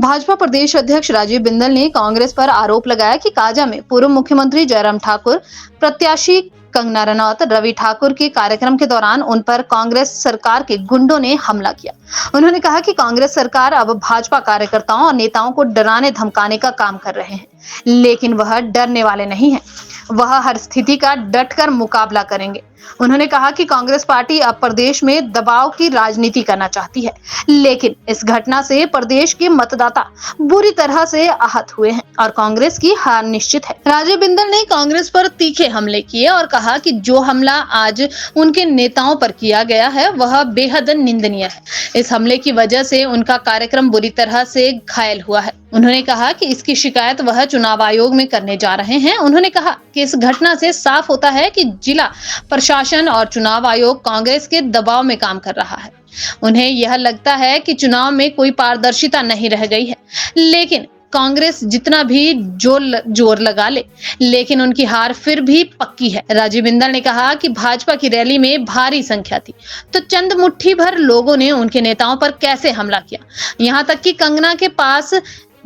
भाजपा प्रदेश अध्यक्ष राजीव बिंदल ने कांग्रेस पर आरोप लगाया कि काजा में पूर्व मुख्यमंत्री जयराम ठाकुर, प्रत्याशी कंगना रनौत, रवि ठाकुर के कार्यक्रम के दौरान उन पर कांग्रेस सरकार के गुंडों ने हमला किया। उन्होंने कहा कि कांग्रेस सरकार अब भाजपा कार्यकर्ताओं और नेताओं को डराने धमकाने का काम कर रहे हैं, लेकिन वह डरने वाले नहीं हैं। वह हर स्थिति का डटकर मुकाबला करेंगे। उन्होंने कहा कि कांग्रेस पार्टी अब प्रदेश में दबाव की राजनीति करना चाहती है, लेकिन इस घटना से प्रदेश के मतदाता बुरी तरह से आहत हुए हैं और कांग्रेस की हार निश्चित है। राजीव बिंदल ने कांग्रेस पर तीखे हमले किए और कहा कि जो हमला आज उनके नेताओं पर किया गया है वह बेहद निंदनीय है। इस हमले की वजह से उनका कार्यक्रम बुरी तरह से घायल हुआ है। उन्होंने कहा कि इसकी शिकायत वह चुनाव आयोग में करने जा रहे हैं। उन्होंने कहा कि इस घटना से साफ होता है कि जिला प्रशासन और चुनाव आयोग कांग्रेस के दबाव में काम कर रहा है। उन्हें यह लगता है कि चुनाव में कोई पारदर्शिता नहीं रह गई है, लेकिन कांग्रेस जितना भी जोर लगा ले, लेकिन उनकी हार फिर भी पक्की है। राजीव बिंदल ने कहा कि भाजपा की रैली में भारी संख्या थी, तो चंद मुट्ठी भर लोगों ने उनके नेताओं पर कैसे हमला किया। यहाँ तक कि कंगना के पास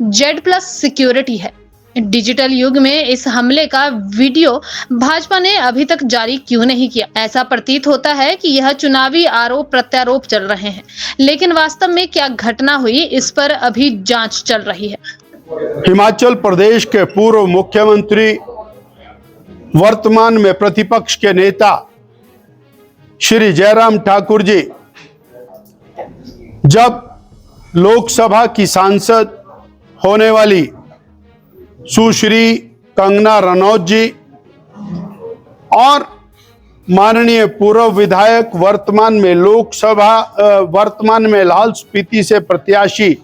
Z+ सिक्योरिटी है। डिजिटल युग में इस हमले का वीडियो भाजपा ने अभी तक जारी क्यों नहीं किया? ऐसा प्रतीत होता है कि यह चुनावी आरोप प्रत्यारोप चल रहे हैं, लेकिन वास्तव में क्या घटना हुई इस पर अभी जांच चल रही है। हिमाचल प्रदेश के पूर्व मुख्यमंत्री, वर्तमान में प्रतिपक्ष के नेता श्री जयराम ठाकुर जी जब लोकसभा की सांसद होने वाली सुश्री कंगना रनौत जी और माननीय पूर्व विधायक वर्तमान में लाहौल स्पीति से प्रत्याशी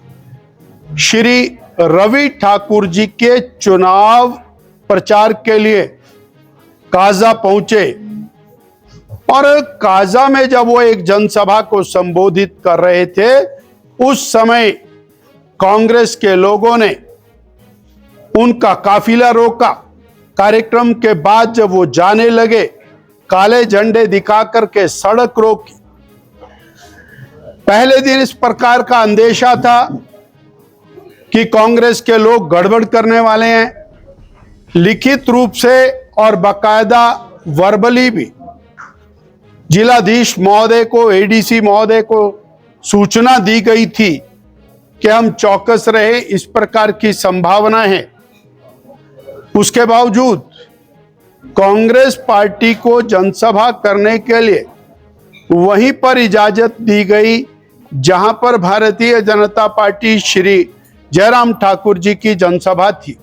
श्री रवि ठाकुर जी के चुनाव प्रचार के लिए काजा पहुंचे और काजा में जब वो एक जनसभा को संबोधित कर रहे थे, उस समय कांग्रेस के लोगों ने उनका काफिला रोका। कार्यक्रम के बाद जब वो जाने लगे, काले झंडे दिखा करके सड़क रोकी। पहले दिन इस प्रकार का अंदेशा था कि कांग्रेस के लोग गड़बड़ करने वाले हैं। लिखित रूप से और बाकायदा वर्बली भी जिलाधीश महोदय को, ADC महोदय को सूचना दी गई थी कि हम चौकस रहे, इस प्रकार की संभावना है। उसके बावजूद कांग्रेस पार्टी को जनसभा करने के लिए वहीं पर इजाजत दी गई जहां पर भारतीय जनता पार्टी श्री जयराम ठाकुर जी की जनसभा थी।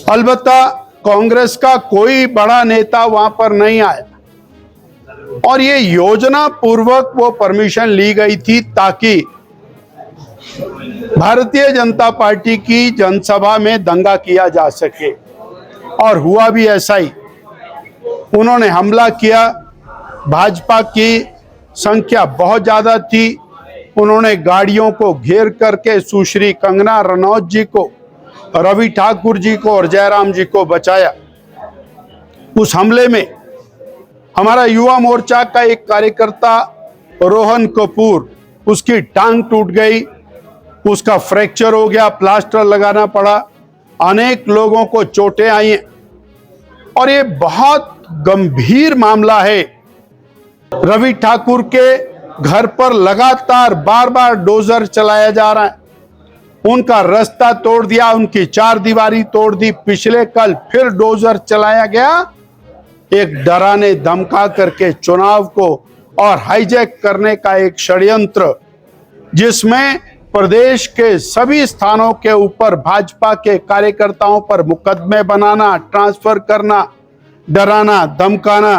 अलबत्ता कांग्रेस का कोई बड़ा नेता वहां पर नहीं आया और ये योजना पूर्वक वो परमिशन ली गई थी ताकि भारतीय जनता पार्टी की जनसभा में दंगा किया जा सके, और हुआ भी ऐसा ही। उन्होंने हमला किया। भाजपा की संख्या बहुत ज्यादा थी। उन्होंने गाड़ियों को घेर करके सुश्री कंगना रनौत जी को, रवि ठाकुर जी को और जयराम जी को बचाया। उस हमले में हमारा युवा मोर्चा का एक कार्यकर्ता रोहन कपूर, उसकी टांग टूट गई, उसका फ्रैक्चर हो गया, प्लास्टर लगाना पड़ा। अनेक लोगों को चोटें आई हैं और ये बहुत गंभीर मामला है। रवि ठाकुर के घर पर लगातार बार डोजर चलाया जा रहा है। उनका रास्ता तोड़ दिया, उनकी चारदीवारी तोड़ दी। पिछले कल फिर डोजर चलाया गया, एक डराने धमका करके चुनाव को और हाईजैक करने का एक षड्यंत्र, जिसमें प्रदेश के सभी स्थानों के ऊपर भाजपा के कार्यकर्ताओं पर मुकदमे बनाना, ट्रांसफर करना, डराना, धमकाना,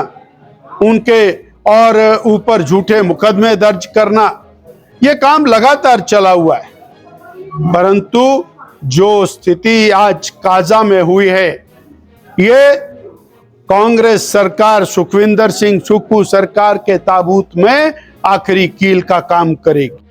उनके और ऊपर झूठे मुकदमे दर्ज करना, ये काम लगातार चला हुआ है। परंतु जो स्थिति आज काजा में हुई है, ये कांग्रेस सरकार, सुखविंदर सिंह सुक्खू सरकार के ताबूत में आखिरी कील का काम करेगी।